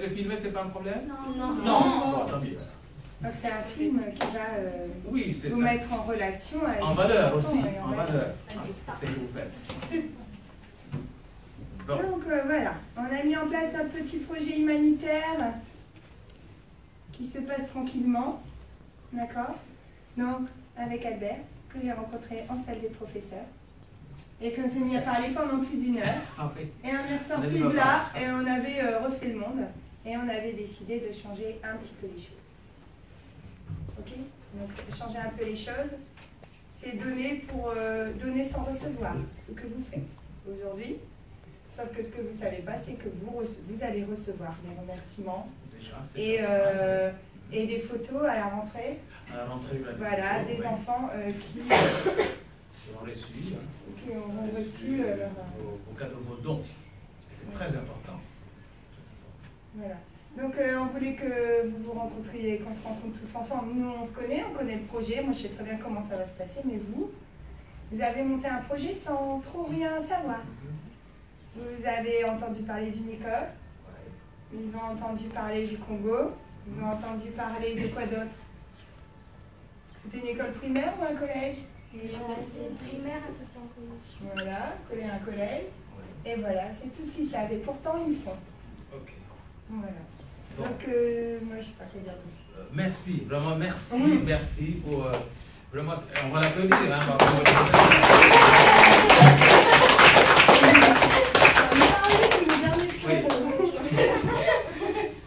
être filmé, c'est pas un problème? Non. Non. Bon, tant mieux. Donc c'est un film qui va oui, vous mettre en relation avec... En valeur aussi, en valeur. C'est ce que vous faites. Bon. Donc voilà, on a mis en place notre petit projet humanitaire qui se passe tranquillement, d'accord? Donc avec Albert, que j'ai rencontré en salle des professeurs, et qu'on s'est mis à parler pendant plus d'1 heure. Ah, oui. Et on est ressorti de là, et on avait refait le monde, et on avait décidé de changer un petit peu les choses. Ok? Donc changer un peu les choses, c'est donner pour donner sans recevoir, ce que vous faites aujourd'hui. Sauf que ce que vous ne savez pas, c'est que vous allez recevoir des remerciements et des photos à la rentrée. À la rentrée, voilà, des enfants qui ont reçu, qui ont reçu vos cadeaux, vos dons. C'est très important. Voilà. Donc on voulait que vous vous rencontriez, qu'on se rencontre tous ensemble. Nous, on se connaît, on connaît le projet. Moi, je sais très bien comment ça va se passer, mais vous avez monté un projet sans trop rien savoir. Vous avez entendu parler d'une école, ils ont entendu parler du Congo, ils ont entendu parler de quoi d'autre? C'était une école primaire ou un collège? C'est primaire associé en collège. Voilà, un collège. Et voilà, c'est tout ce qu'ils savent. Et pourtant, ils font. Ok. Voilà. Bon. Donc, moi, je ne sais pas quoi dire plus. Merci, vraiment merci, merci pour... vraiment, on va l'applaudir. Hein,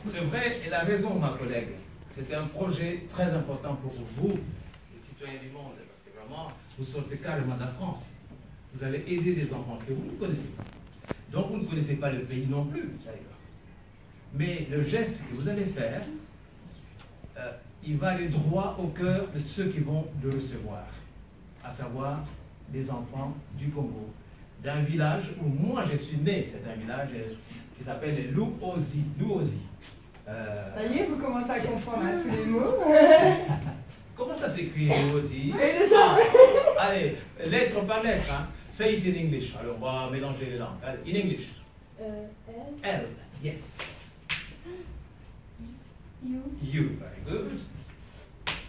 c'est vrai, elle a raison, ma collègue. C'était un projet très important pour vous, les citoyens du monde, parce que vraiment, vous sortez carrément de la France. Vous allez aider des enfants que vous ne connaissez pas. Donc, vous ne connaissez pas le pays non plus, d'ailleurs. Mais le geste que vous allez faire, il va aller droit au cœur de ceux qui vont le recevoir, à savoir des enfants du Congo, d'un village où moi je suis né. C'est un village qui s'appelle Luozi. Ça y est, vous commencez à comprendre tous les mots. Comment ça s'écrit Luozi? Allez, lettre par lettre. Hein. Say it in English. Alors on va mélanger les langues. Allez, in English. L. Yes. You. Very good.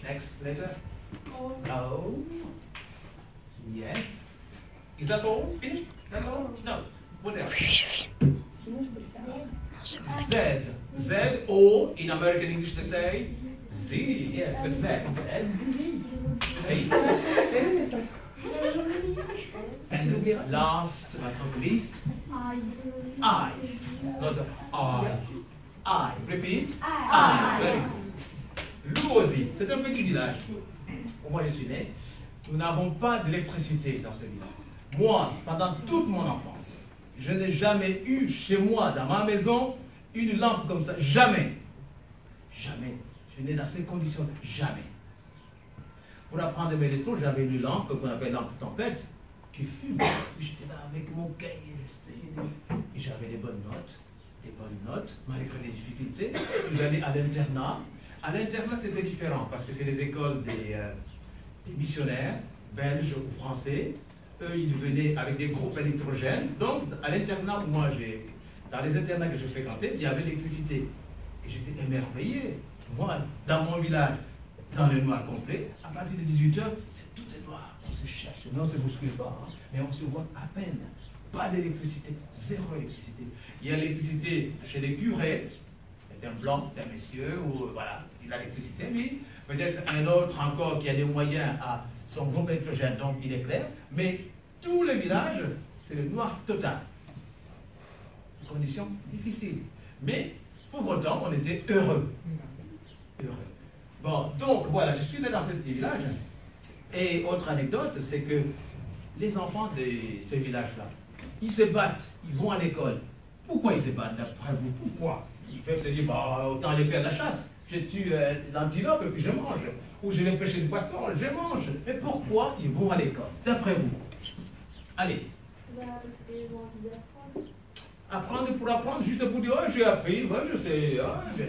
Next letter. O. Yes. Is that all? Finished? That's all? No. What else? Z. Z. O. In American English they say Z. Yes, but Z. And last but not least, I. Not I. I. Repeat. I. Very good. Luozi, c'est un petit village où moi je suis né. Nous n'avons pas d'électricité dans ce village. Moi, pendant toute mon enfance, je n'ai jamais eu chez moi, dans ma maison, une lampe comme ça. Jamais. Jamais. Je suis né dans ces conditions. Jamais. Pour apprendre mes leçons, j'avais une lampe qu'on appelle lampe tempête qui fume. J'étais là avec mon cahier, et j'avais des bonnes notes, malgré les difficultés. J'allais à l'internat. À l'internat, c'était différent parce que c'est les écoles des missionnaires, belges ou français. Eux, ils venaient avec des groupes électrogènes. Donc, à l'internat, dans les internats que je fréquentais, il y avait l'électricité. Et j'étais émerveillé. Moi, dans mon village, dans le noir complet, à partir de 18h, tout est noir. On se cherche. Non, on ne se bouscule pas, hein, mais on se voit à peine. Pas d'électricité, zéro électricité. Il y a l'électricité chez les curés. C'est un blanc, c'est un monsieur, ou voilà, il a l'électricité, mais peut-être un autre encore qui a des moyens à son groupe électrogène, donc il est clair. Mais tout le village, c'est le noir total. Conditions difficiles. Mais pour autant, on était heureux. Bon, donc voilà, je suis né dans ce petit village. Et autre anecdote, c'est que les enfants de ce village-là, ils se battent, ils vont à l'école. Pourquoi ils se battent d'après vous? Pourquoi? Ils peuvent se dire, bah, autant aller faire la chasse. Je tue l'antilope et puis je mange. Ou je vais pêcher du poisson, je mange. Mais pourquoi ils vont à l'école, d'après vous? Allez. Parce qu'ils ont envie d'apprendre. Apprendre pour apprendre, juste pour dire, oh, j'ai appris, ouais, je sais.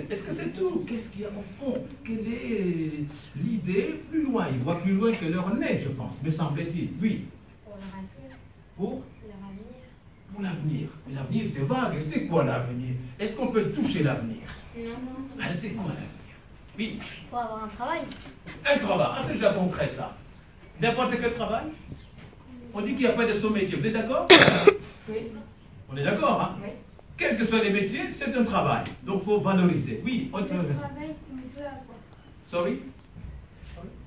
Est-ce que c'est tout? Qu'est-ce qu'il y a au fond? Quelle est l'idée plus loin? Ils voient plus loin que leur nez, je pense, me semble-t-il. Oui. Pour leur avenir. Pour Leur avenir. Pour l'avenir. Mais l'avenir, c'est vague. C'est quoi l'avenir? Est-ce qu'on peut toucher l'avenir? Non. Alors, c'est quoi l'avenir? Oui. Pour avoir un travail. Un travail. Ah, c'est déjà concret, ça. N'importe quel travail. On dit qu'il n'y a pas de sous-métier. Vous êtes d'accord? Oui. On est d'accord, hein? Oui. Quels que soient les métiers, c'est un travail. Donc, il faut valoriser. Oui, on Le travail qu'on veut avoir. Sorry?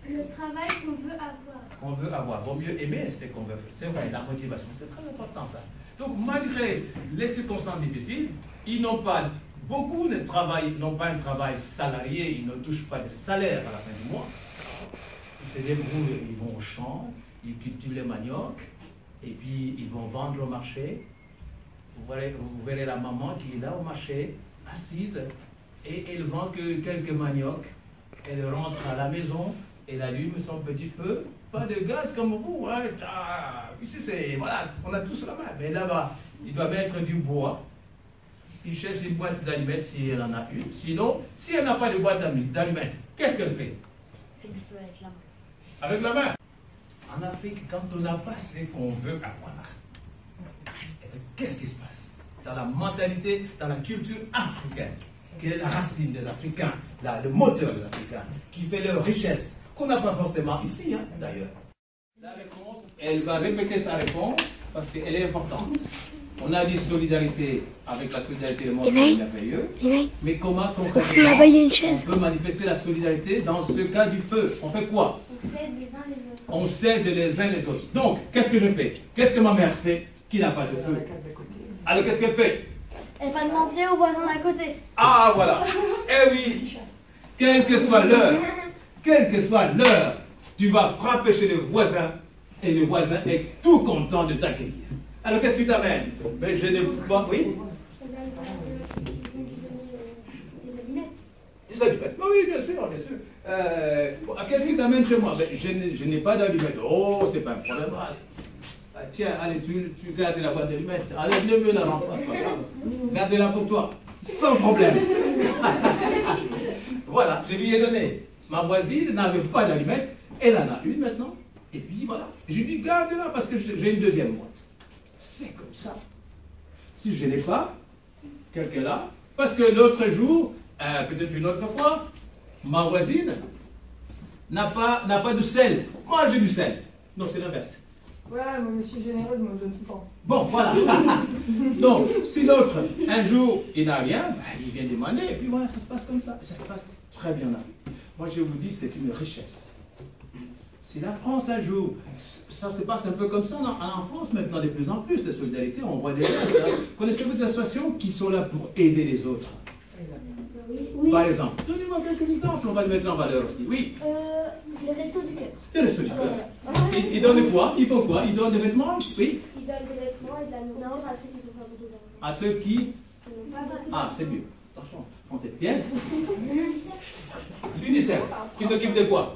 Le travail qu'on veut avoir. Qu'on veut avoir. Vaut mieux aimer ce qu'on veut faire. C'est vrai, la motivation, c'est très important, ça. Donc, malgré les circonstances difficiles, ils n'ont pas, beaucoup de travail, n'ont pas un travail salarié, ils ne touchent pas de salaire à la fin du mois. Ils se débrouillent, ils vont au champ, ils cultivent les maniocs, et puis ils vont vendre au marché. Vous verrez la maman qui est là au marché, assise, et elle vend que quelques maniocs. Elle rentre à la maison, elle allume son petit feu, pas de gaz comme vous. Hein. Ici, c'est, voilà, on a tous la main. Mais là-bas, il doit mettre du bois. Il cherche une boîte d'allumettes si elle en a une. Sinon, si elle n'a pas de boîte d'allumettes, qu'est-ce qu'elle fait? Fait du feu avec la main. Avec la main. En Afrique, quand on n'a pas ce qu'on veut avoir, qu'est-ce qui se passe? Dans la mentalité, dans la culture africaine, quelle est la racine des Africains, le moteur des Africains, qui fait leur richesse, qu'on n'a pas forcément ici, hein, d'ailleurs. La réponse, elle va répéter sa réponse parce qu'elle est importante. On a dit solidarité avec la solidarité du monde merveilleux, mais comment concrètement on peut manifester la solidarité dans ce cas du feu? On fait quoi? On s'aide les uns les autres. On s'aide les uns les autres. Donc, qu'est-ce que je fais? Qu'est-ce que ma mère fait qui n'a pas de feu? Alors, qu'est-ce qu'elle fait? Elle va demander aux voisins d'à côté. Ah, voilà. Eh oui, quelle que soit l'heure, tu vas frapper chez le voisin et le voisin est tout content de t'accueillir. Alors, qu'est-ce qui t'amène? Mais je n'ai pas... Oui? Des allumettes. Des allumettes? Oui, bien sûr, bien sûr. Qu'est-ce qui t'amène chez moi? Je n'ai pas d'allumettes. Oh, c'est pas un problème. Tiens, allez, tu gardes la boîte d'allumettes. Allez, ne me la rends pas. Gardez-la pour toi. Sans problème. Voilà, je lui ai donné. Ma voisine n'avait pas d'allumettes. Elle en a une maintenant. Et puis voilà. Je lui ai dit, garde-la parce que j'ai une deuxième boîte. C'est comme ça. Si je n'ai pas, quelqu'un là, parce que l'autre jour, peut-être une autre fois, ma voisine n'a pas de sel. Moi, j'ai du sel. Non, c'est l'inverse. Ouais, mais je suis généreuse, moi je donne tout le temps. Bon, voilà. Donc, si l'autre, un jour, il n'a rien, bah, il vient demander, et puis voilà, ça se passe comme ça. Ça se passe très bien là. Moi, je vous dis, c'est une richesse. Si la France, un jour, ça se passe un peu comme ça, en France, maintenant, de plus en plus de solidarité, on voit des choses. Hein. Connaissez-vous des associations qui sont là pour aider les autres? Oui. Par exemple, donnez-moi quelques exemples, on va le mettre en valeur aussi. Oui. Les restos du cœur. C'est le Restos du Cœur. Ils donnent quoi? Ils font quoi? Ils donnent des vêtements? Oui. Ils donnent des vêtements et de la nourriture à ceux qui sont pas beaucoup d'argent. À ceux qui... Ah, c'est mieux. Attention, français. Yes. L'UNICEF. Qui s'occupe de quoi?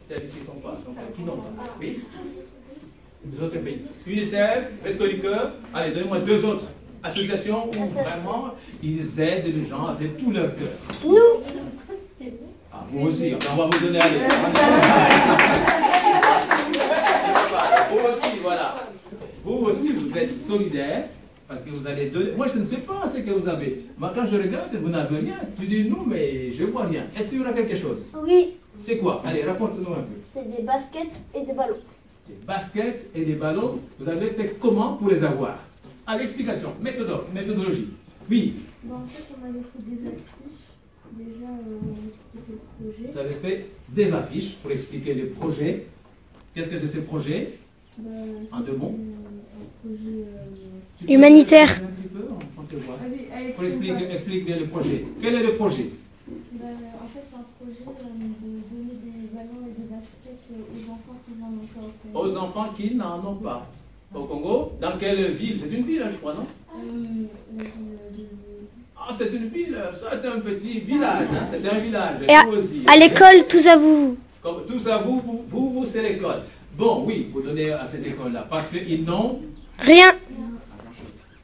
Celles qui ne sont pas. Donc, qui n'ont pas. Oui. Les autres pays. UNICEF, Restos du Cœur. Allez, donnez-moi deux autres associations où vraiment ils aident les gens de tout leur cœur. Nous. Ah, vous aussi, on va vous donner à l'aide. Vous aussi, voilà. Vous aussi, vous êtes solidaires parce que vous allez donner. Moi, je ne sais pas ce que vous avez. Moi, quand je regarde, vous n'avez rien. Tu dis nous, mais je ne vois rien. Est-ce qu'il y aura quelque chose? Oui. C'est quoi? Allez, raconte-nous un peu. C'est des baskets et des ballons. Des baskets et des ballons, vous avez fait comment pour les avoir? Allez, explication, méthodologie. Oui. Bon, en fait, on avait fait des affiches. Déjà, on expliquait le projet. Vous avez fait des affiches pour expliquer les projets. Qu'est-ce que c'est ces projets? En deux mots. Un projet humanitaire. Un petit peu, on te voit. Vas-y, Explique bien le projet. Quel est le projet? en fait, c'est un projet de donner des ballons et des baskets aux enfants qui n'en ont pas. Aux enfants qui n'en ont pas. Au Congo? Dans quelle ville? C'est une ville, je crois, non? La ville de... Ah, c'est une ville, c'est un petit village. Hein? C'est un village. Et vous aussi. à l'école, tous à vous. Comme, tous à vous, c'est l'école. Bon, oui, vous donnez à cette école-là, parce qu'ils n'ont Rien.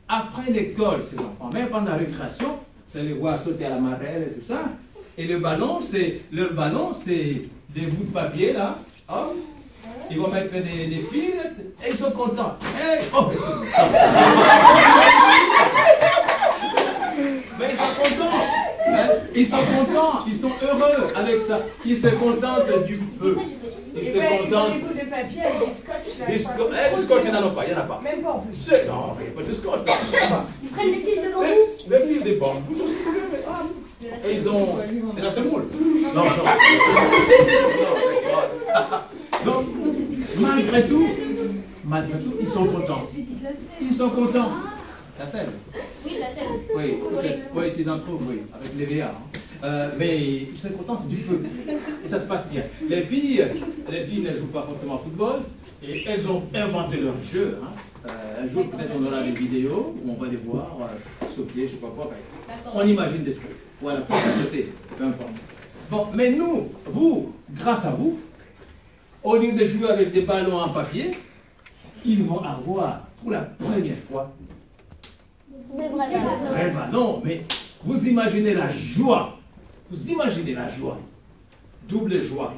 Après l'école, ces enfants, même pendant la récréation, vous les voir sauter à la marelle et tout ça. Et le ballon, c'est des bouts de papier, là. Hop, Ils vont mettre des fils et ils sont contents. Hey, oh, mais ils sont contents. Hein? Ils sont contents, ils sont heureux avec ça. Ils se contentent du feu. Ils se contentent. Des bouts de papier avec du scotch. Là, Du scotch, il n'y en a pas, il n'y en a pas. Même pas en plus. Non, mais il n'y a pas de scotch. Ils prennent des fils de bambou. Des fils de bambou. Et ils ont de la semoule. Non, non. Donc, malgré tout, ils sont contents. Ils sont contents. La sève. Oui, la sève. Oui, peut-être. Oui, s'ils en trouvent, oui, avec les VA. Mais ils sont contents du feu. Et ça se passe bien. Les filles ne jouent pas forcément au football. Et elles ont inventé leur jeu. Hein. Un jour, peut-être, on aura des vidéos où on va les voir sauter, je ne sais pas quoi. On imagine des trucs. Voilà, pour sauter, peu importe. Bon, mais nous, vous, grâce à vous, au lieu de jouer avec des ballons en papier, ils vont avoir, pour la première fois, C'est vrai. ballon. Mais vous imaginez la joie. Vous imaginez la joie. Double joie.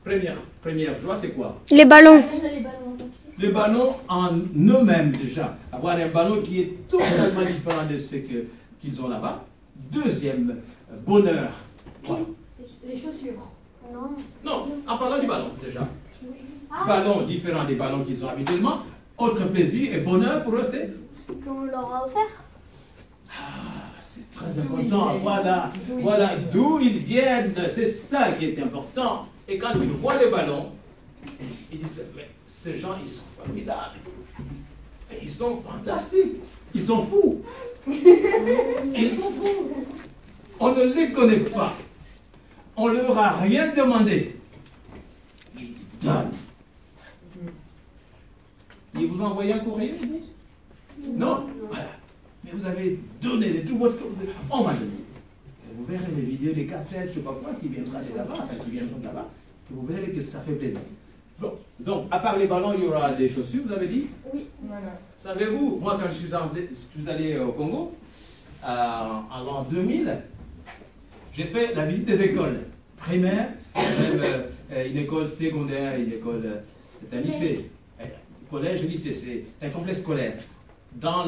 Première joie, c'est quoi? Les ballons. Déjà les ballons en papier. Les ballons en eux-mêmes déjà. Avoir un ballon qui est totalement différent de ce qu'ils ont là-bas. Deuxième bonheur. Quoi? Les chaussures. Non. Non, en parlant du ballon déjà. Ah. Ballon différent des ballons qu'ils ont habituellement. Autre plaisir et bonheur pour eux, c'est Qu'on leur a offert. c'est très important. Voilà d'où ils viennent. C'est ça qui est important. Et quand ils voient les ballons, ils disent, mais ces gens, ils sont formidables. Et ils sont fantastiques. Ils sont fous. Ils sont fous. On ne les connaît pas. On ne leur a rien demandé. Ils donnent. Ils vous ont envoyé un courrier? Non? Voilà. Mais vous avez donné de tout votre... On va donner. Et vous verrez les vidéos, les cassettes, je ne sais pas quoi, qui viendront de là-bas, qui viendront de là-bas. Et vous verrez que ça fait plaisir. Bon, donc, à part les ballons, il y aura des chaussures, vous avez dit? Oui. Voilà. Savez-vous, moi, quand je suis allé au Congo, en l'an 2000, j'ai fait la visite des écoles primaires, même une école secondaire, une école, c'est un lycée, collège et lycée, c'est un complexe scolaire. Dans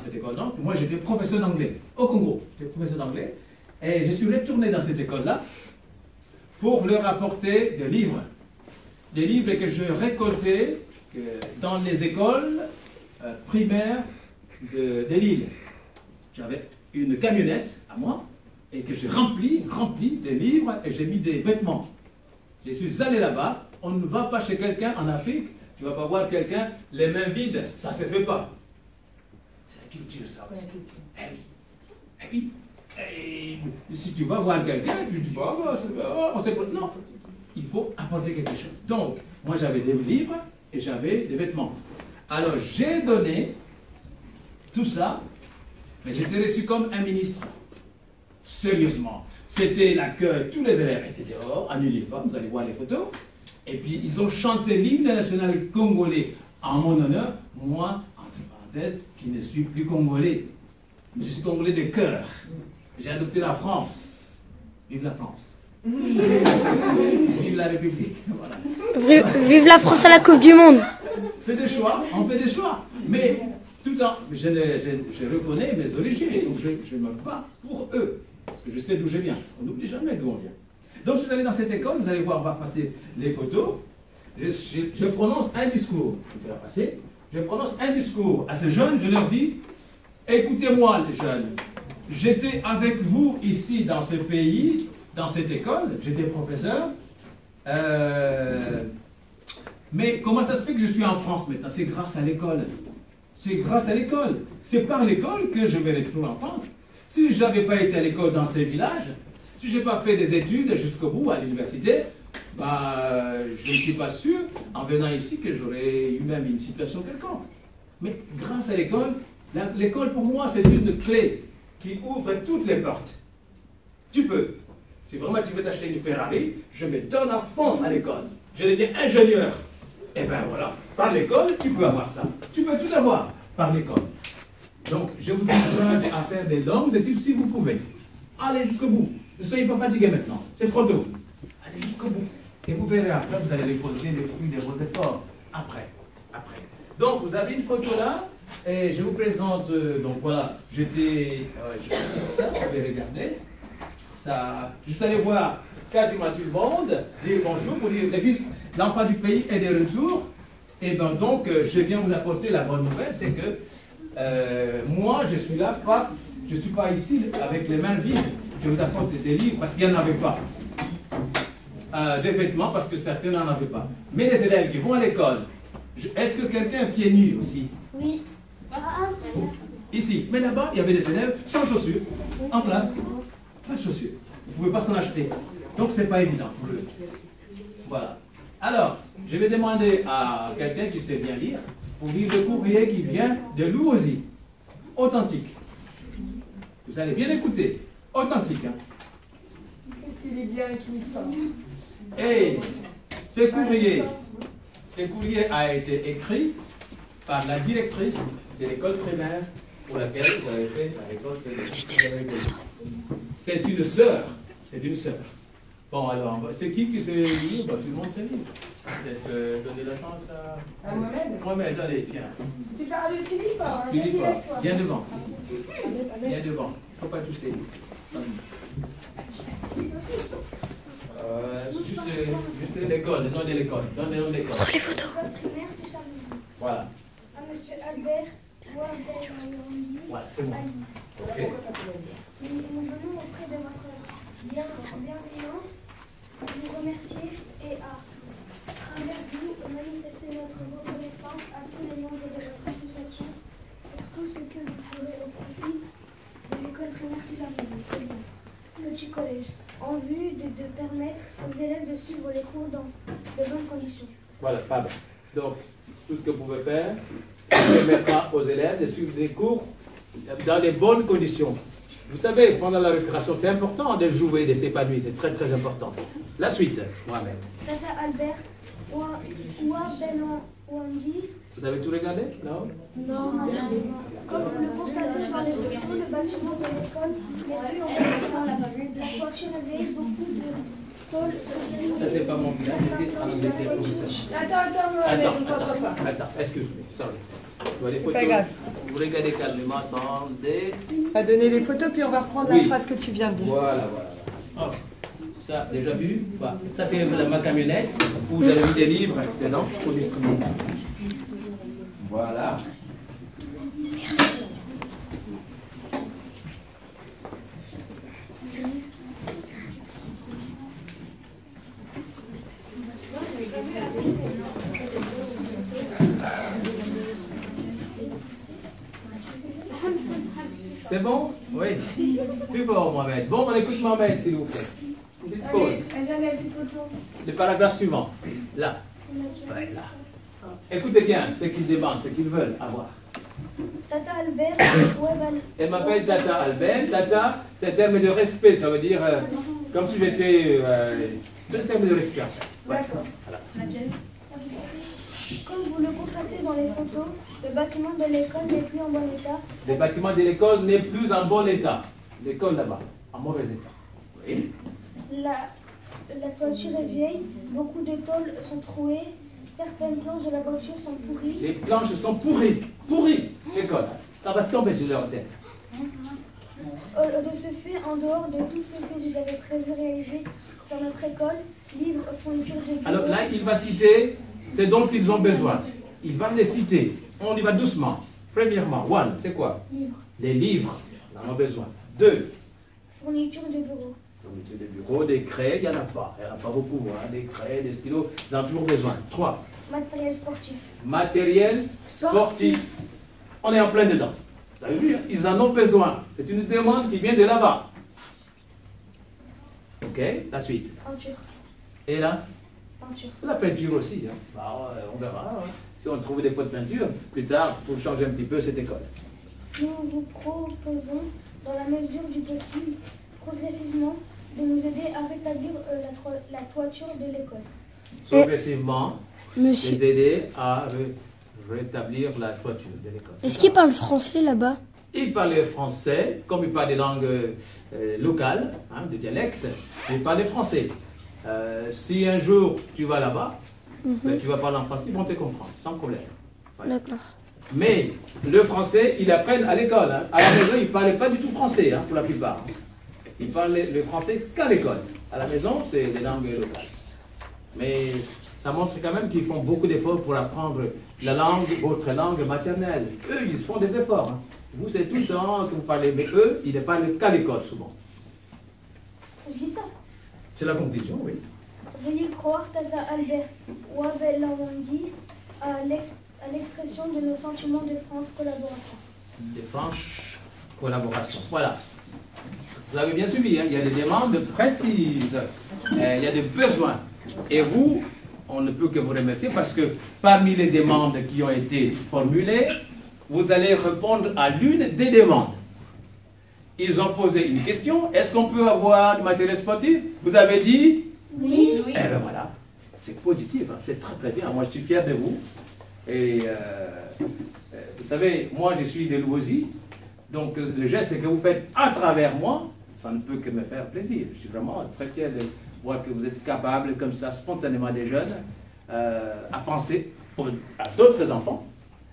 cette école, donc, moi j'étais professeur d'anglais au Congo, j'étais professeur d'anglais, et je suis retourné dans cette école-là pour leur apporter des livres que je récoltais dans les écoles primaires de l'île. J'avais une camionnette à moi et que j'ai rempli des livres et j'ai mis des vêtements. Je suis allé là-bas. On ne va pas chez quelqu'un en Afrique, tu ne vas pas voir quelqu'un les mains vides, ça ne se fait pas. C'est la culture, ça aussi. Eh oui. Eh oui. Et si tu vas voir quelqu'un, tu dis, on sait pas. Non, il faut apporter quelque chose. Donc, moi j'avais des livres et j'avais des vêtements. Alors j'ai donné tout ça, mais j'étais reçu comme un ministre. Sérieusement. C'était l'accueil, tous les élèves étaient dehors, en uniforme, vous allez voir les photos. Et puis ils ont chanté l'hymne national congolais en mon honneur, moi, entre parenthèses, qui ne suis plus congolais. Mais je suis congolais de cœur. J'ai adopté la France. Vive la France. Vive la République. Voilà. Vive la France à la Coupe du Monde. C'est des choix, on fait des choix. Mais tout en, je reconnais mes origines, donc je me bats pour eux. Parce que je sais d'où je viens. On n'oublie jamais d'où on vient. Donc je suis allé dans cette école, vous allez voir, on va passer les photos. Je prononce un discours. Je vais la passer. Je prononce un discours à ces jeunes, je leur dis, écoutez-moi les jeunes, j'étais avec vous ici dans ce pays, dans cette école, j'étais professeur. Mais comment ça se fait que je suis en France maintenant? C'est grâce à l'école. C'est grâce à l'école. C'est par l'école que je vais retrouver en France. Si je n'avais pas été à l'école dans ces villages, si je n'ai pas fait des études jusqu'au bout à l'université, bah, je ne suis pas sûr, en venant ici, que j'aurais eu même une situation quelconque. Mais grâce à l'école, l'école pour moi c'est une clé qui ouvre toutes les portes. Tu peux. Si vraiment tu veux t'acheter une Ferrari, je me donne à fond à l'école. Je deviens ingénieur. Et bien voilà, par l'école, tu peux avoir ça. Tu peux tout avoir par l'école. Donc, je vous encourage à faire des longues études si vous pouvez. Allez jusqu'au bout. Ne soyez pas fatigués maintenant. C'est trop tôt. Allez jusqu'au bout. Et vous verrez après, vous allez récolter les fruits de vos efforts. Après. Donc, vous avez une photo là. Et je vous présente, donc voilà, j'étais ça, vous avez regardé. Ça, juste aller voir quasiment tout le monde, dire bonjour pour dire les fils, l'enfant du pays est de retour. Et bien donc, je viens vous apporter la bonne nouvelle, c'est que moi, je suis là, je ne suis pas ici avec les mains vides. Je vous apporte des livres parce qu'il n'y en avait pas. Des vêtements parce que certains n'en avaient pas. Mais les élèves qui vont à l'école, est-ce que quelqu'un est pieds nus aussi? Oui. Ici. Mais là-bas, il y avait des élèves sans chaussures, en classe. Pas de chaussures. Vous ne pouvez pas s'en acheter. Donc, ce n'est pas évident pour eux. Voilà. Alors, je vais demander à quelqu'un qui sait bien lire pour lire le courrier qui vient de Louosie. Authentique. Vous allez bien écouter. Authentique. Hein? Qu'est-ce qu'il est bien écrit fort. Et ce courrier a été écrit par la directrice de l'école primaire pour laquelle vous avez fait l'école primaire. C'est une sœur. C'est une sœur. Bon, alors, c'est qui sait lire? Tout le monde sait lire. Peut-être donner la chance à Mohamed. Mohamed, allez, viens. Tu lis fort, hein? Tu lis Vas-y, fort. lève-toi. Viens devant. Viens devant. Il ne faut pas tous les lire. Juste l'école, le nom de l'école. Donne le nom de l'école. Les photos. Voilà. À monsieur Albert Ouahdel. Voilà, c'est bon. Ok. Nous venons auprès de votre bienveillance vous remercier et à travers vous manifester notre reconnaissance à tous les membres de votre association pour tout ce que vous ferez au profit de l'école primaire Suzanne, petit collège, en vue de permettre aux élèves de suivre les cours dans de bonnes conditions. Voilà, Fab. Donc, tout ce que vous pouvez faire, ça permettra aux élèves de suivre les cours dans les bonnes conditions. Vous savez, pendant la récréation, c'est important de jouer, de s'épanouir, c'est très très important. La suite, Mohamed. Tata Albert Ouahdel. Vous avez tout regardé? Non? Non. Comme vous le constatez dans les photos, le bâtiment de l'école n'est plus en construction. La toiture est vieille, beaucoup de tôles se Ça, c'est pas mon village, j'étais en Angleterre pour ça. Attends, Mohamed, on ne t'entend pas. Attends, excuse-moi, sorry. Les photos, pas grave. vous regardez calmement, attendez. On va donner les photos, puis on va reprendre Oui. la phrase que tu viens de dire. Voilà. Oh, ça, déjà vu? Voilà. Ça, c'est ma camionnette où j'avais mis des livres dedans pour distribuer. Voilà. C'est bon? Oui. Plus fort, Mohamed. Bon, on écoute Mohamed, s'il vous plaît. Une petite pause. Allez, Janelle, tu te retournes. Le paragraphe suivant. Là. Ouais, là. Écoutez bien ce qu'ils demandent, ce qu'ils veulent avoir. Tata Albert Ouahdel. Elle m'appelle Tata Albert. Tata, c'est un terme de respect, ça veut dire comme si j'étais. un terme de respect. Ouais. D'accord. Voilà. Comme vous le constatez dans les photos, le bâtiment de l'école n'est plus en bon état. Le bâtiment de l'école n'est plus en bon état. L'école là-bas, en mauvais état. Oui. La toiture est vieille, beaucoup de tôles sont trouées, certaines planches de la voiture sont pourries. Les planches sont pourries. Pourries, l'école. Ça va tomber sur leur tête. De ce fait, en dehors de tout ce que vous avez prévu réaliser dans notre école, livres, fournitures de bureaux... Alors là, il va citer ce dont ils ont besoin. Il va les citer. On y va doucement. Premièrement, one, c'est quoi? Livres. Les livres, on en a besoin. 2, Fournitures de bureaux. fourniture de bureau, des craies, il n'y en a pas. Il n'y en a pas beaucoup. Hein. Des craies, des stylos, ils en ont toujours besoin. 3, Matériel sportif. matériel sportif. On est en plein dedans. Vous avez vu, hein? Ils en ont besoin. C'est une demande qui vient de là-bas. Ok, la suite. Peinture. Et là, Peinture. la peinture aussi. Hein. Bah, on verra. Hein. Si on trouve des pots de peinture, plus tard, pour changer un petit peu cette école. Nous vous proposons, dans la mesure du possible, progressivement, de nous aider à rétablir la toiture de l'école. Progressivement, Monsieur, les aider à rétablir la toiture de l'école. est-ce qu'il parle français là-bas? Il parlait français, comme il parle des langues locales, hein, de dialectes, il parlait français. Si un jour tu vas là-bas, tu vas parler en français, ils vont te comprendre, sans problème. Ouais. D'accord. Mais le français, ils l'apprennent à l'école. Hein. À la maison, ils ne parlaient pas du tout français, hein, pour la plupart. Ils parlaient le français qu'à l'école. À la maison, c'est des langues locales. Mais ça montre quand même qu'ils font beaucoup d'efforts pour apprendre la langue, votre langue maternelle. Eux, ils font des efforts. Hein. Vous, c'est tout le temps que vous parlez, mais eux, ils ne parlent qu'à l'école souvent. Je dis ça. C'est la conclusion, oui. Veuillez croire, Tata Albert Wavelamandi, à l'expression de nos sentiments de franche collaboration. De franche collaboration. Voilà. Vous avez bien suivi, hein? Il y a des demandes précises, il y a des besoins. Et vous, on ne peut que vous remercier parce que parmi les demandes qui ont été formulées, vous allez répondre à l'une des demandes. Ils ont posé une question, est-ce qu'on peut avoir du matériel sportif? Vous avez dit oui. Eh bien voilà, c'est positif, hein? C'est très très bien. Moi je suis fier de vous. Et vous savez, moi je suis de Louosie, donc le geste que vous faites à travers moi, ça ne peut que me faire plaisir. Je suis vraiment très fier de voir que vous êtes capable, comme ça, spontanément des jeunes, à penser à d'autres enfants,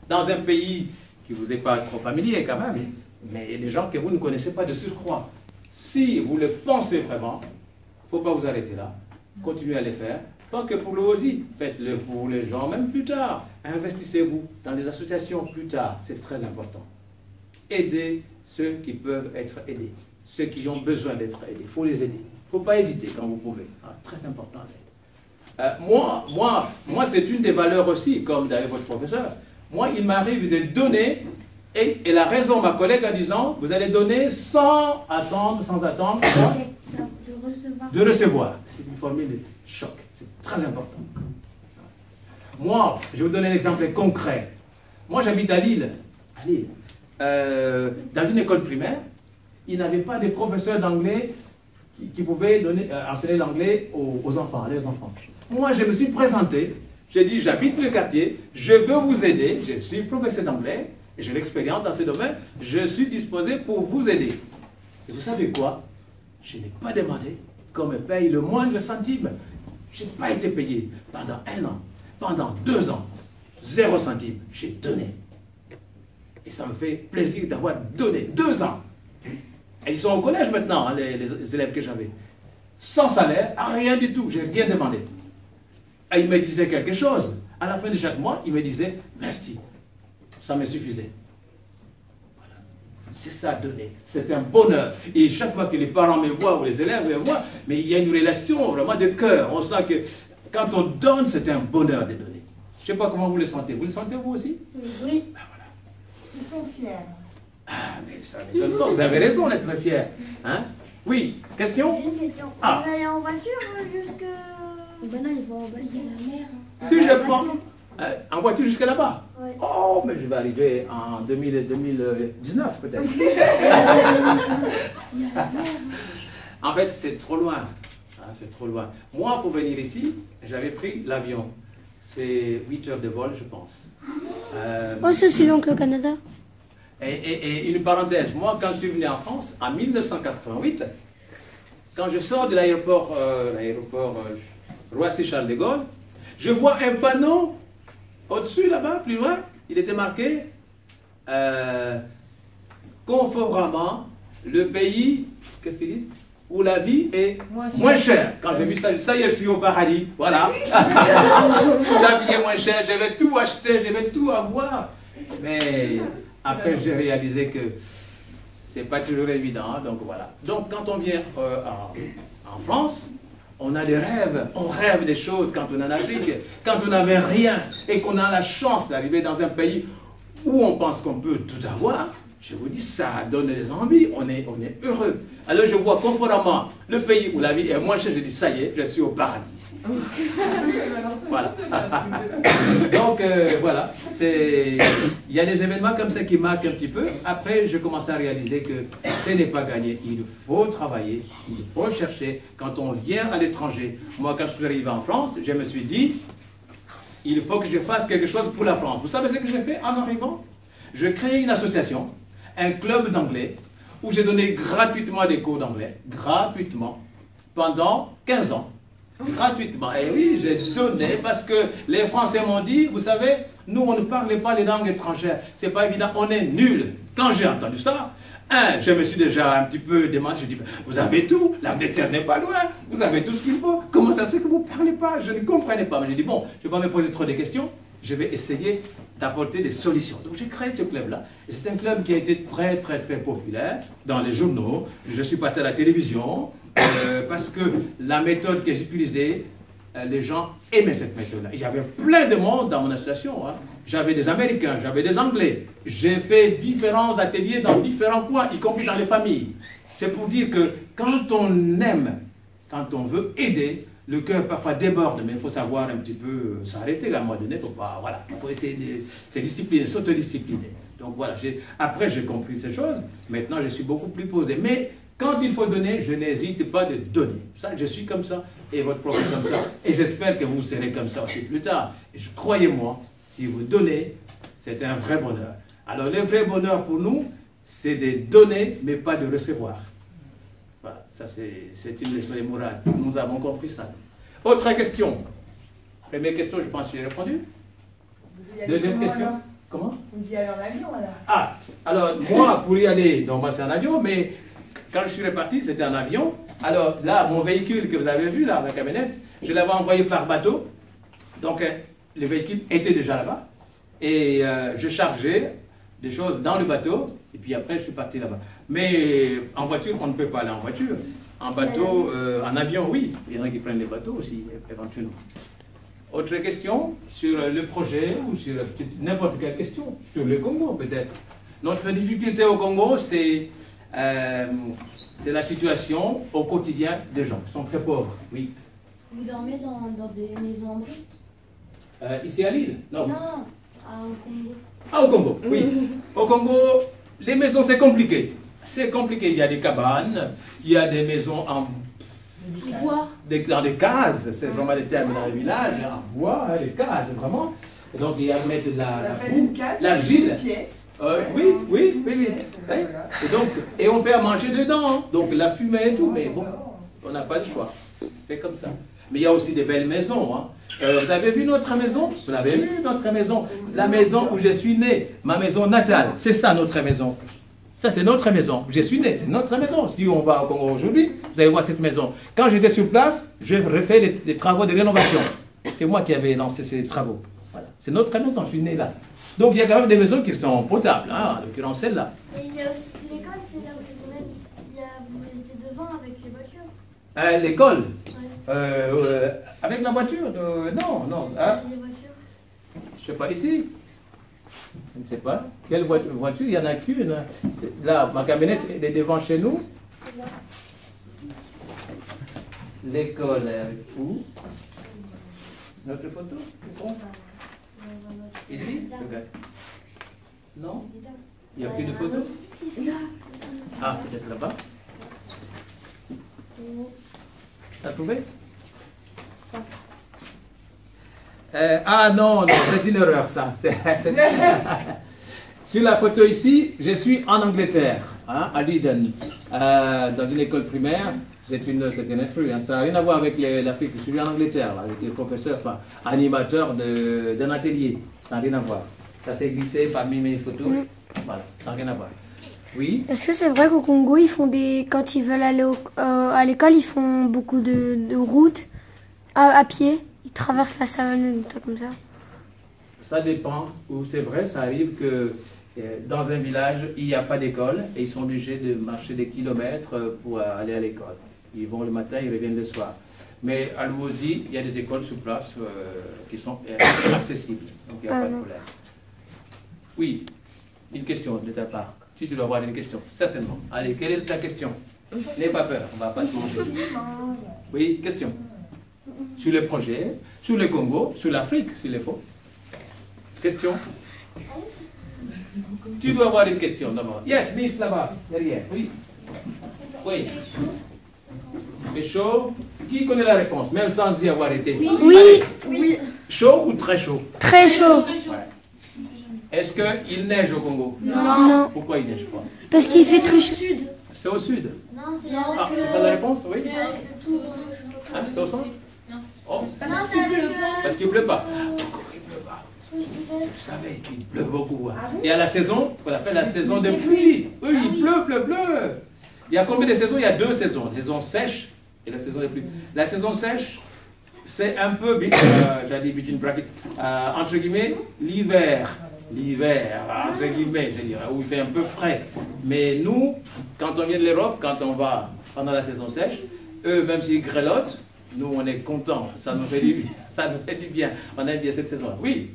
dans un pays qui ne vous est pas trop familier quand même, mais il y a des gens que vous ne connaissez pas de surcroît. Si vous le pensez vraiment, il ne faut pas vous arrêter là, continuez à les faire. Pas que pour Louosie, faites-le pour les gens, même plus tard. Investissez-vous dans les associations plus tard, c'est très important. Aidez ceux qui peuvent être aidés, ceux qui ont besoin d'être aidés. Il faut les aider. Il ne faut pas hésiter quand vous pouvez. Ah, très important l'aide. Moi c'est une des valeurs aussi, comme d'ailleurs votre professeur. Moi, il m'arrive de donner, et elle a raison, ma collègue, en disant, vous allez donner sans attendre, de recevoir. C'est une formule de choc. C'est très important. Moi, je vais vous donner un exemple concret. Moi, j'habite à Lille. Dans une école primaire, il n'avait pas de professeur d'anglais qui pouvait enseigner l'anglais aux enfants, les enfants. Moi, je me suis présenté. J'ai dit, j'habite le quartier, je veux vous aider. Je suis professeur d'anglais, j'ai l'expérience dans ce domaine. Je suis disposé pour vous aider. Et vous savez quoi? Je n'ai pas demandé qu'on me paye le moindre centime. Je n'ai pas été payé pendant 1 an, pendant 2 ans. 0 centime, j'ai donné. Et ça me fait plaisir d'avoir donné 2 ans. Et ils sont au collège maintenant, hein, les élèves que j'avais. Sans salaire, rien du tout, je n'ai rien demandé. Et ils me disaient quelque chose. À la fin de chaque mois, ils me disaient merci. Ça me suffisait. Voilà. C'est ça, donner. C'est un bonheur. Et chaque fois que les parents me voient ou les élèves me voient, mais il y a une relation vraiment de cœur. On sent que quand on donne, c'est un bonheur de donner. Je ne sais pas comment vous le sentez. Vous le sentez vous aussi? Oui. Ben voilà. Ils sont fiers. Ah, mais ça m'étonne pas. Vous avez raison d'être fier. Hein? Oui, question? J'ai une question. Ah. Vous allez en voiture jusque... Ben non, ils vont envahir la mer. Si je prends en voiture jusqu'à là-bas. Ouais. Oh, mais je vais arriver en 2019 peut-être. Il y a la mer. En fait, c'est trop loin. Hein, c'est trop loin. Moi, pour venir ici, j'avais pris l'avion. C'est 8 heures de vol, je pense. Oh, ça c'est l'oncle au Canada. Et une parenthèse, moi, quand je suis venu en France, en 1988, quand je sors de l'aéroport Roissy-Charles de Gaulle, je vois un panneau au-dessus, là-bas, plus loin, il était marqué conformément le pays, qu'est-ce qu'ils disent, où la vie est moins chère. Quand j'ai vu ça, ça y est, je suis au paradis, voilà. La vie est moins chère, je vais tout acheter, je vais tout avoir. Mais après, j'ai réalisé que c'est pas toujours évident, hein, donc voilà. Donc quand on vient en France, on a des rêves, on rêve des choses quand on est en Afrique, quand on n'avait rien et qu'on a la chance d'arriver dans un pays où on pense qu'on peut tout avoir. Je vous dis, ça donne des envies, on est heureux. Alors je vois conformément le pays où la vie est moins chère, je dis, ça y est, je suis au paradis ici. Voilà. Donc voilà, il y a des événements comme ça qui marquent un petit peu. Après, je commence à réaliser que ce n'est pas gagné. Il faut travailler, il faut chercher. Quand on vient à l'étranger, moi quand je suis arrivé en France, je me suis dit, il faut que je fasse quelque chose pour la France. Vous savez ce que j'ai fait en arrivant? Je crée une association, un club d'anglais, où j'ai donné gratuitement des cours d'anglais, gratuitement, pendant 15 ans. Gratuitement. Et oui, j'ai donné parce que les Français m'ont dit, vous savez, nous on ne parle pas les langues étrangères. C'est pas évident, on est nuls. Quand j'ai entendu ça, je me suis déjà un petit peu demandé, je dis, vous avez tout, l'Angleterre n'est pas loin, vous avez tout ce qu'il faut. Comment ça se fait que vous ne parlez pas? Je ne comprenais pas. Mais j'ai dit, bon, je ne vais pas me poser trop de questions, je vais essayer d'apporter des solutions. Donc j'ai créé ce club-là. Et c'est un club qui a été très, très, très populaire dans les journaux. Je suis passé à la télévision parce que la méthode que j'utilisais, les gens aimaient cette méthode-là. Il y avait plein de monde dans mon association. Hein. J'avais des Américains, j'avais des Anglais. J'ai fait différents ateliers dans différents coins, y compris dans les familles. C'est pour dire que quand on aime, quand on veut aider, le cœur parfois déborde, mais il faut savoir un petit peu s'arrêter à un moment donné. Faut pas, voilà, il faut essayer de se discipliner, s'autodiscipliner. Donc voilà, après j'ai compris ces choses, maintenant je suis beaucoup plus posé. Mais quand il faut donner, je n'hésite pas de donner. Ça, je suis comme ça, et votre prof est comme ça. Et j'espère que vous serez comme ça aussi plus tard. Et croyez-moi, si vous donnez, c'est un vrai bonheur. Alors le vrai bonheur pour nous, c'est de donner, mais pas de recevoir. Voilà, ça c'est une leçon de morale. Nous avons compris ça. Autre question. Première question, je pense que j'ai répondu. Deuxième question. Alors. Comment? Vous y allez en avion alors? Ah, alors moi, pour y aller, donc moi c'est en avion, mais quand je suis reparti, c'était en avion. Alors là, mon véhicule que vous avez vu, là, la camionnette, je l'avais envoyé par bateau. Donc le véhicule était déjà là-bas. Et je chargeais des choses dans le bateau. Et puis après, je suis parti là-bas. Mais en voiture, on ne peut pas aller en voiture. En bateau, en avion, oui. Il y en a qui prennent les bateaux aussi, éventuellement. Autre question sur le projet ou sur n'importe quelle question. Sur le Congo, peut-être. Notre difficulté au Congo, c'est la situation au quotidien des gens. Ils sont très pauvres, oui. Vous dormez dans des maisons en briques? Ici à Lille? Non. Non, au Congo. Ah, au Congo, oui. Au Congo, les maisons, c'est compliqué. C'est compliqué. Il y a des cabanes, il y a des maisons en bois. Dans des cases, c'est vraiment des termes dans le village, en bois, hein, des cases, vraiment. Et donc, il y a à mettre l'argile. Oui. Et on fait à manger dedans, donc la fumée et tout, mais bon, on n'a pas le choix. C'est comme ça. Mais il y a aussi des belles maisons. Hein. Vous avez vu notre maison? Vous avez vu notre maison? La maison où je suis né, ma maison natale, c'est ça notre maison. Ça, c'est notre maison. Je suis né, c'est notre maison. Si on va au Congo aujourd'hui, vous allez voir cette maison. Quand j'étais sur place, j'ai refait les travaux de rénovation. C'est moi qui avais lancé ces travaux. Voilà. C'est notre maison, je suis né là. Donc il y a quand même des maisons qui sont potables, hein, en l'occurrence celle-là. Et il y a aussi l'école, c'est là où vous étiez devant avec les voitures. L'école Ouais. avec la voiture non. Hein? Les voitures. Je ne sais pas, ici. Je ne sais pas. Quelle voiture? Il n'y en a qu'une. Là, ma camionnette est devant chez nous. C'est là. L'école est où? Notre photo? Ici? Regarde. Non? Il n'y a plus de photo? Si, là. Ah, peut-être là-bas. T'as trouvé? Ça. Ah non, c'est une erreur ça. Sur la photo ici, je suis en Angleterre, hein, à Leiden, dans une école primaire. C'est une intrus, hein, ça n'a rien à voir avec l'Afrique. Je suis en Angleterre, là, j'étais professeur, enfin, animateur d'un atelier. Ça n'a rien à voir. Ça s'est glissé parmi mes photos. Voilà, ça n'a rien à voir. Oui. Est-ce que c'est vrai qu'au Congo, ils font quand ils veulent aller à l'école, ils font beaucoup de routes à pied? Ils traversent la savane, tout comme ça? Ça dépend. Ou c'est vrai, ça arrive que dans un village, il n'y a pas d'école et ils sont obligés de marcher des kilomètres pour aller à l'école. Ils vont le matin, ils reviennent le soir. Mais à Louosi, il y a des écoles sur place qui sont accessibles. Donc il n'y a pas de problème. Oui, une question de ta part. Si tu dois avoir une question, certainement. Allez, quelle est ta question? N'aie pas peur, on ne va pas te manger. Oui, question. Sur le projet, sur le Congo, sur l'Afrique, s'il le faut. Question. Tu dois avoir une question d'abord. Yes, Miss là-bas, derrière. Oui. Oui. Il fait chaud. Qui connaît la réponse, même sans y avoir été? Oui. Chaud ou très chaud? Très chaud. Ouais. Est-ce qu'il neige au Congo? Non. Pourquoi il neige pas? Parce qu'il fait très chaud. C'est au sud. Non, c'est Ah, c'est ça la réponse? Oui. tout. Hein, c'est au centre? Non, pleut pas. Au Congo, il pleut pas. Vous savez, il pleut beaucoup. Hein. Il y a la saison, qu'on appelle la saison de pluie. Oui, il pleut. Il y a combien de saisons? Il y a 2 saisons. La saison sèche et la saison de pluie. La saison sèche, c'est un peu, j'allais dire, entre guillemets, l'hiver. L'hiver, entre guillemets, je dirais, où il fait un peu frais. Mais nous, quand on vient de l'Europe, quand on va pendant la saison sèche, eux, même s'ils grelottent, nous, on est contents. Ça nous fait du bien. Ça nous fait du bien. On aime bien cette saison-là. Oui.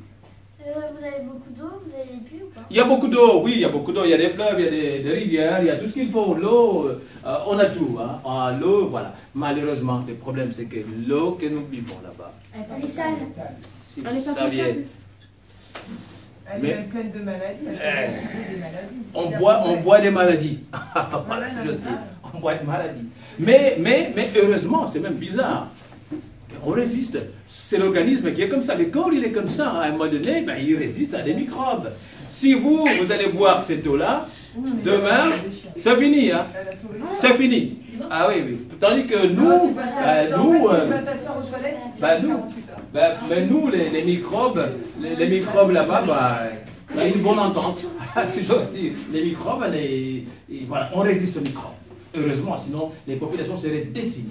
Vous avez beaucoup d'eau, vous avez des puits ou pas? Il y a beaucoup d'eau, oui, il y a beaucoup d'eau. Il y a des fleuves, il y a des rivières, il y a tout ce qu'il faut. L'eau, on a tout. Hein. L'eau, voilà. Malheureusement, le problème, c'est que l'eau que nous buvons là-bas, Elle est sale. si vous saviez, Elle est pleine de maladies. Des maladies. on boit des maladies. Voilà, on boit des maladies. Mais heureusement, c'est même bizarre. On résiste. C'est l'organisme qui est comme ça. Le corps, il est comme ça. À un moment donné, ben, il résiste à des microbes. Si vous allez boire cette eau-là, demain, c'est fini. Hein? C'est fini. Ah oui, oui. Tandis que nous, nous, les microbes là-bas, une bonne entente. Si j'ose dire. Les microbes, voilà, on résiste aux microbes. Heureusement, sinon les populations seraient décimées.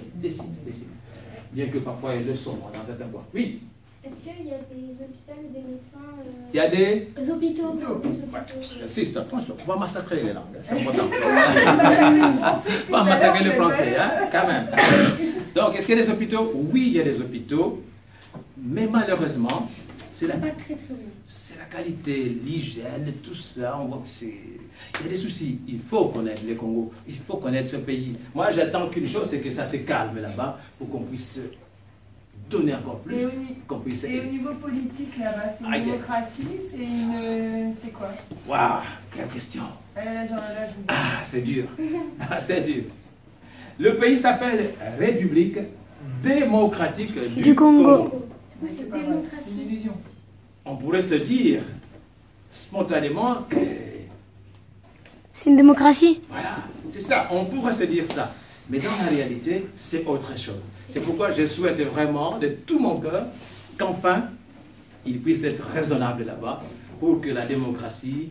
Bien que parfois elles le sont dans certains coins. Oui. Est-ce qu'il y a des hôpitaux ou des médecins Il y a des hôpitaux. J'insiste, attention, on va massacrer les langues. C'est important. On va massacrer le français, hein, quand même. Donc, est-ce qu'il y a des hôpitaux? Oui, il y a des hôpitaux. Mais malheureusement, c'est la qualité, l'hygiène, tout ça. On voit que c'est... Il y a des soucis. Il faut connaître le Congo. Il faut connaître ce pays. Moi, j'attends qu'une chose, c'est que ça se calme là-bas pour qu'on puisse donner encore plus. Et au niveau politique là-bas, c'est une démocratie, c'est quoi? Waouh, quelle question. C'est dur. C'est dur. Le pays s'appelle République démocratique du Congo. C'est démocratie. C'est une illusion. On pourrait se dire spontanément que... C'est une démocratie? Voilà, c'est ça, on pourrait se dire ça. Mais dans la réalité, c'est autre chose. C'est pourquoi je souhaite vraiment, de tout mon cœur, qu'enfin, il puisse être raisonnable là-bas, pour que la démocratie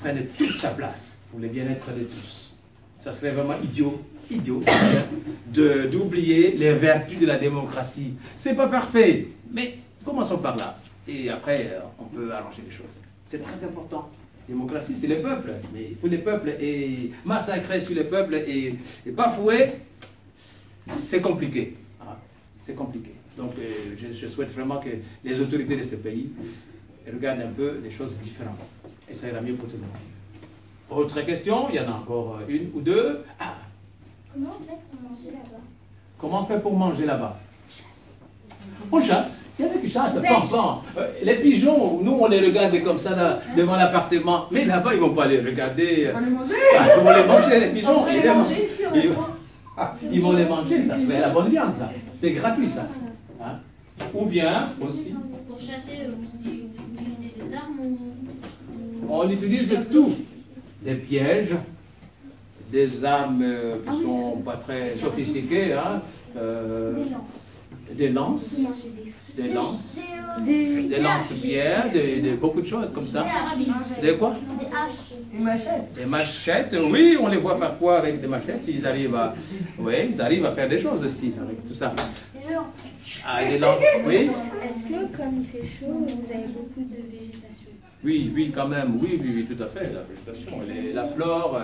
prenne toute sa place, pour le bien-être de tous. Ça serait vraiment idiot d'oublier les vertus de la démocratie. C'est pas parfait, mais commençons par là. Et après, on peut arranger les choses. C'est très important. Démocratie, c'est les peuples. Mais il faut les peuples. Et massacrer sur les peuples et bafouer, c'est compliqué. Hein? C'est compliqué. Donc, je souhaite vraiment que les autorités de ce pays regardent un peu les choses différemment. Et ça ira mieux pour tout le monde. Autre question, il y en a encore une ou deux. Ah. Comment on fait pour manger là-bas? Comment on fait pour manger là-bas? On chasse. Il y en a qui chassent, les pigeons, nous on les regarde comme ça là, devant l'appartement, mais là-bas ils ne vont pas les regarder. On va les manger. Ils vont les manger, les pigeons. On va les manger ici, ils vont les manger, ça serait la bonne viande ça. C'est gratuit ça. Hein? Ou bien aussi. Pour chasser, vous utilisez des armes ou... On utilise tout. Des pièges, des armes qui ne sont pas très sophistiquées. Hein? Des lances. Des lance-pierres, beaucoup de choses comme ça. Des quoi? Des haches. Des machettes. Des machettes, oui, on les voit parfois avec des machettes. Ils arrivent à faire des choses aussi avec tout ça. Des lances. Ah, des lances, oui. Est-ce que, comme il fait chaud, vous avez beaucoup de végétation? Oui, quand même, oui, tout à fait. La végétation, la flore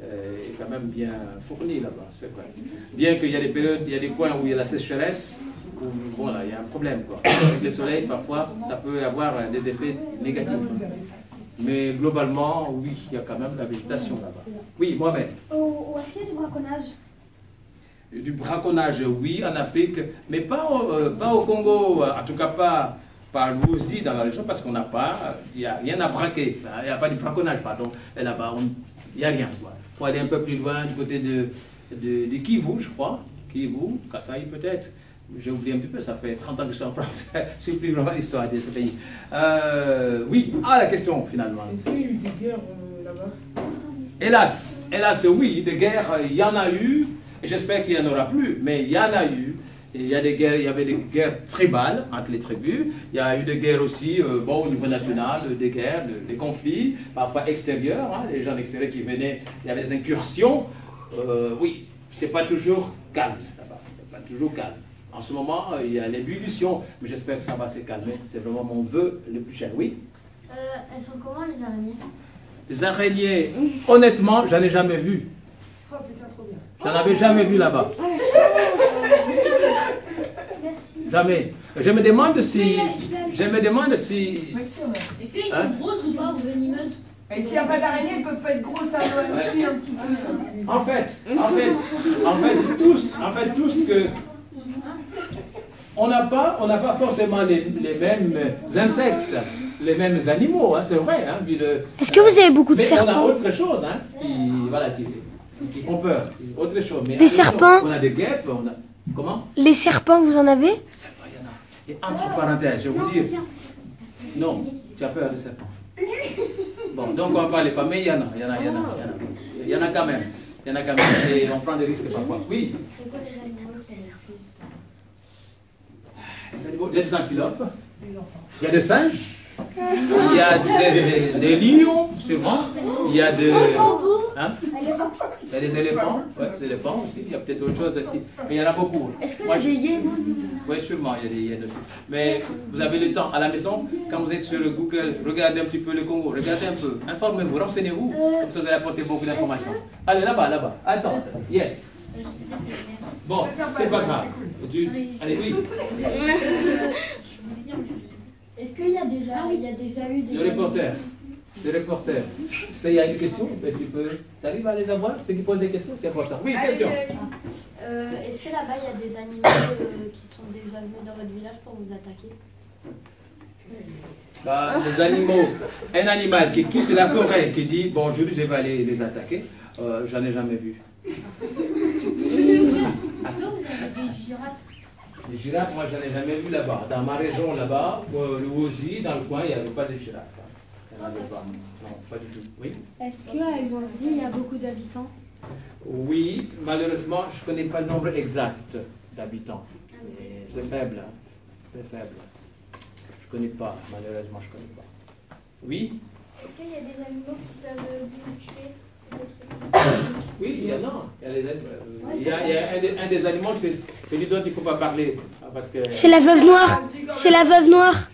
est quand même bien fournie là-bas, c'est vrai. Bien qu'il y a des périodes, il y a des coins où il y a la sécheresse, où voilà, il y a un problème, quoi. Avec le soleil, parfois, ça peut avoir des effets négatifs. Mais globalement, oui, il y a quand même la végétation là-bas. Oui, moi-même. Est-ce qu'il y a du braconnage? Du braconnage, oui, en Afrique, mais pas au Congo, en tout cas pas par Lousie dans la région, parce qu'on n'a pas, il n'y a rien à braquer, il n'y a pas de braconnage, pardon, et là-bas, il n'y a rien. Il faut aller un peu plus loin, du côté de Kivu, je crois, Kivu, Kasaï peut-être. J'ai oublié un petit peu, ça fait 30 ans que je suis en France, je ne sais plus vraiment l'histoire de ce pays. Oui, la question finalement. Est-ce qu'il y a eu des guerres là-bas? Hélas, oui, des guerres, il y en a eu, et j'espère qu'il n'y en aura plus, mais il y en a eu. il y a des guerres, il y avait des guerres tribales entre les tribus. Il y a eu des guerres aussi, bon, au niveau national, des guerres, des conflits, parfois extérieurs, hein, les gens extérieurs qui venaient, il y avait des incursions. Oui, c'est pas toujours calme là-bas, c'est pas toujours calme. En ce moment, il y a l'ébullition, mais j'espère que ça va se calmer. C'est vraiment mon vœu le plus cher, oui. Elles sont comment les araignées? Les araignées, honnêtement, j'en ai jamais vu. Oh putain, trop bien. J'en avais jamais vu là-bas. Merci. Jamais. Je me demande si... Je me demande si... Est-ce qu'elles sont grosses ou pas, ou venimeuses? Et s'il n'y a pas d'araignée, elles ne peuvent pas être grosses, ça doit suit un petit peu. En fait, tous que... On n'a pas forcément les mêmes insectes, les mêmes animaux, hein, c'est vrai. Hein, Est-ce que vous avez beaucoup de mais serpents? on a autre chose, hein, qui font peur. Autre chose. Mais des serpents? On a des guêpes, on a... Comment? Les serpents, vous en avez? Les serpents, il y en a. Et entre parenthèses, je vais vous dire... Non, tu as peur des serpents. Bon, donc on ne parlait pas, mais il y en a. Il y en a quand même. Et on prend des risques parfois. Oui. C'est quoi les animaux des serpents? Il y a des antilopes, il y a des singes, il y a des lions, sûrement, il y a des... Hein? Il y a des éléphants, ouais, des éléphants aussi, il y a peut-être autre chose aussi, mais il y en a beaucoup. Est-ce qu'il y a des hyènes? Oui, sûrement, il y a des hyènes aussi. Mais vous avez le temps à la maison, quand vous êtes sur le Google, regardez un petit peu le Congo, regardez un peu, informez-vous, renseignez-vous, comme ça vous allez apporter beaucoup d'informations. Allez, là-bas, attends, yes. Bon, c'est pas grave. Allez, oui. Est-ce qu'il y a déjà eu des... Le reporter. Il y a une question, tu arrives à les avoir? Ceux qui posent des questions, c'est important. Oui, question. Est-ce que là-bas, il y a des animaux qui sont déjà venus dans votre village pour vous attaquer? Bah, les animaux, un animal qui quitte la forêt, qui dit, bon, aujourd'hui je vais aller les attaquer, j'en ai jamais vu. Est-ce que vous avez des girafes? Les girafes, moi, j'en ai jamais vu là-bas. Dans ma région, là-bas, le Wosi, dans le coin, il n'y avait pas de girafes. Il n'y en avait pas. Non, pas du tout. Oui? Est-ce qu'à Elwanzy, il y a beaucoup d'habitants? Oui, malheureusement, je ne connais pas le nombre exact d'habitants. C'est faible. Hein? C'est faible. Je ne connais pas, malheureusement, je ne connais pas. Oui? Est-ce qu'il y a des animaux qui peuvent vous tuer? Oui, il y en a. Il y a un des animaux, c'est celui dont il ne faut pas parler. Parce que... C'est la veuve noire. C'est la veuve noire.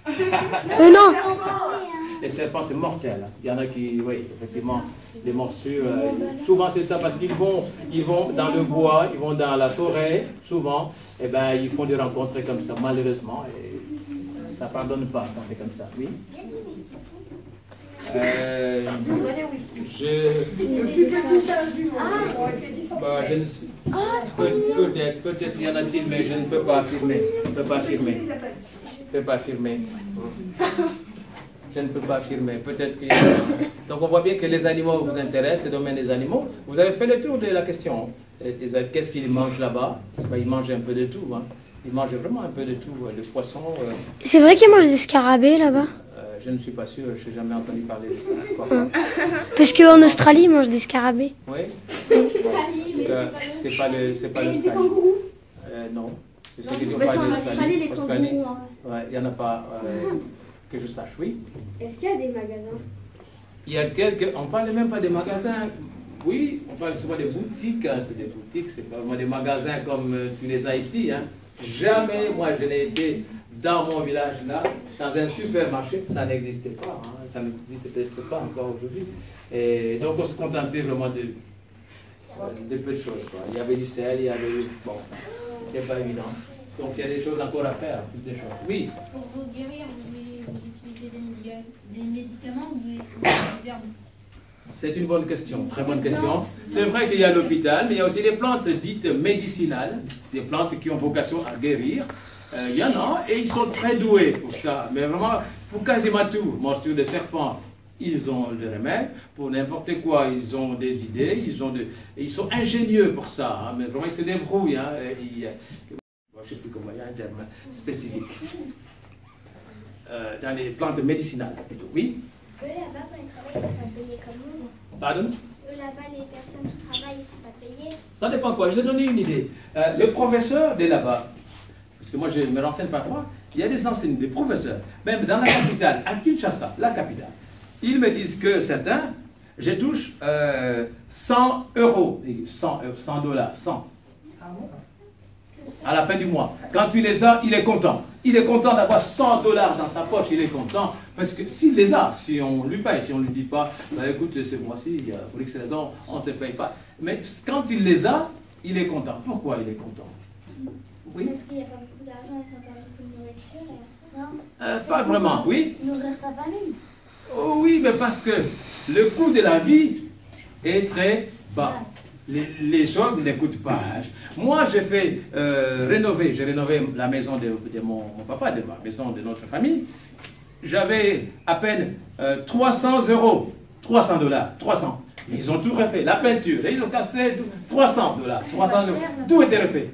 Non. Les serpents, c'est mortel. Il y en a qui, oui, effectivement, les morsures. Souvent, c'est ça parce qu'ils vont dans le bois, ils vont dans la forêt, souvent, et ben, ils font des rencontres comme ça, malheureusement. Et ça ne pardonne pas quand c'est comme ça. Oui? Le plus petit singe du monde. Il fait 10 cm. Peut-être y en a-t-il, mais je ne peux pas affirmer. Je ne peux pas affirmer. Je ne peux pas affirmer. Peut-être qu'il y en a. Donc on voit bien que les animaux vous intéressent, le domaine des animaux. Vous avez fait le tour de la question. Qu'est-ce qu'ils mangent là-bas? Ben, ils mangent un peu de tout. Hein. Ils mangent vraiment un peu de tout. Le poisson. C'est vrai qu'ils mangent des scarabées là-bas? Je ne suis pas sûr, je n'ai jamais entendu parler de ça. Parce qu'en Australie, ils mangent des scarabées. Oui. C'est pas l'Australie. Non. Mais c'est en Australie, les kangourous. Ouais, il n'y en a pas que je sache, oui. Est-ce qu'il y a des magasins? Il y a quelques... On ne parle même pas des magasins. Oui, on parle souvent des boutiques. Hein. C'est des boutiques, c'est pas vraiment des magasins comme tu les as ici. Hein. Jamais, moi, je n'ai été dans mon village, là, dans un supermarché. Ça n'existait pas. Hein. Ça n'existe peut-être pas encore aujourd'hui. Et donc, on se contentait vraiment de peu de choses. Quoi. Il y avait du sel, il y avait... Bon, c'est pas évident. Donc, il y a des choses encore à faire, plus des choses. Oui. Pour vous guérir, vous utilisez des médicaments ou des herbes? C'est une bonne question, très bonne question. C'est vrai qu'il y a l'hôpital, mais il y a aussi des plantes dites médicinales, des plantes qui ont vocation à guérir. Il y en a, et ils sont très doués pour ça. Mais vraiment, pour quasiment tout, morsure de serpent, ils ont le remède. Pour n'importe quoi, ils ont des idées, ils sont ingénieux pour ça. Hein, mais vraiment, ils se débrouillent. Hein, je ne sais plus comment, il y a un terme spécifique. Dans les plantes médicinales, plutôt. Oui? Eux là-bas, quand ils travaillent, ils ne sont pas payés comme nous. Pardon? Eux là-bas, les personnes qui travaillent, ils ne sont pas payés. Ça dépend quoi. Je vais donner une idée. Le professeur de là-bas, que moi je me renseigne parfois, il y a des enseignants, des professeurs, même dans la capitale, à Kinshasa, la capitale, ils me disent que certains, je touche 100 euros, 100 dollars, 100. Ah bon? À la fin du mois. Quand tu les as, il est content. Il est content d'avoir 100 dollars dans sa poche, il est content. Parce que s'il les a, si on lui paye, si on ne lui dit pas, bah, écoute, ce mois-ci, pour X raison, on ne te paye pas. Mais quand il les a, il est content. Pourquoi il est content? Oui? Parce qu'il n'y a pas beaucoup d'argent et ça pas beaucoup de nourriture et non. Pas vraiment, oui? Nourrir sa famille. Oh, oui, mais parce que le coût de la vie est très bas. Les choses ne coûtent pas. Moi, j'ai fait rénover, j'ai rénové la maison de mon papa, de ma maison de notre famille. J'avais à peine 300 euros, 300 dollars, 300. Mais ils ont tout refait, la peinture, ils ont cassé tout, 300 dollars, 300 euros, tout était refait.